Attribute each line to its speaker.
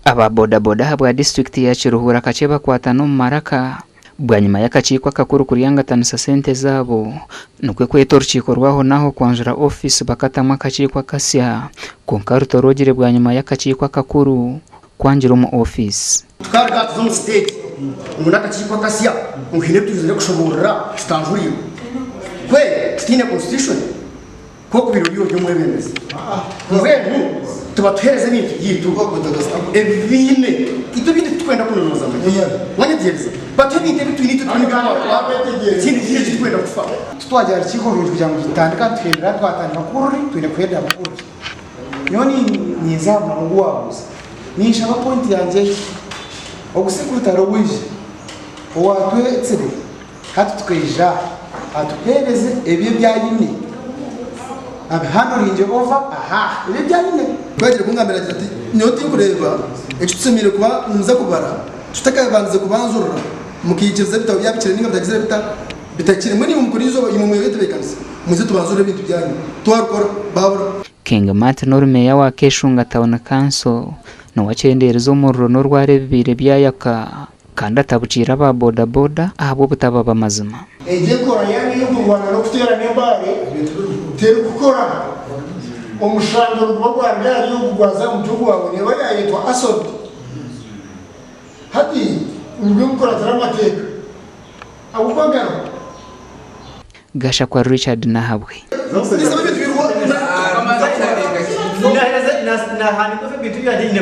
Speaker 1: aba boda boda habwa district ya Kiruhura kace bakwata no maraka bwa nyuma y'akakiiko akakuru kuriyangatanisa sente zabo nukwe kweta urukiko rwaho naho kwanjura office bakatamwa akakiiko akasya konka rutorogere bwa nyuma y'akakiiko akakuru kwanjira mu office
Speaker 2: twargatse mu state umuntu akakiiko akasya muhine tuzire kushobora stanjuriyo kwe tine constitution ko kubiro byo mwebemeza mwentu tuba tuhereze ibintu yituko ebine ito bindi twenda kunonoza wanyegereza batubinde bitwinite twinigana ikindi kintu twenda kufa
Speaker 3: twajya arikiko kugira ngo gitandika twenda twatandika kuri twenda kwenda kuri nyoni nizama ngo wabuze nisha ba point yanje ogusekutara wije owatwetse hatu tukayija atuhereze ebyo byayine abahanorinje over aha ibyo byayine
Speaker 4: bagira kungambira ati nyoti kureba ekitsemire kuba muza kubara tutakabanze kubanzurura mukiyikiriza bitabo byabikire ninga bitagize bitakire muri mukurizo imumwe yetebekanise muze tubanzure ibintu byanyu twarukora babura
Speaker 1: King Martin Normeya wa Keshunga Town Council no wacenderezo mu runo rwarebire byayaka kandi atabucira ba boda boda abo butaba bamazima
Speaker 2: eje kora yani yo kurwana no kutera nembare teri gukora umushando rw'Rwanda yari yo kugwaza mu gihugu wawe ne bari ayitwa assault hati urwo gukora taramateka abukongera
Speaker 1: gasha kwa Richard Nahabwe
Speaker 5: na hani ko fe bitu ya dine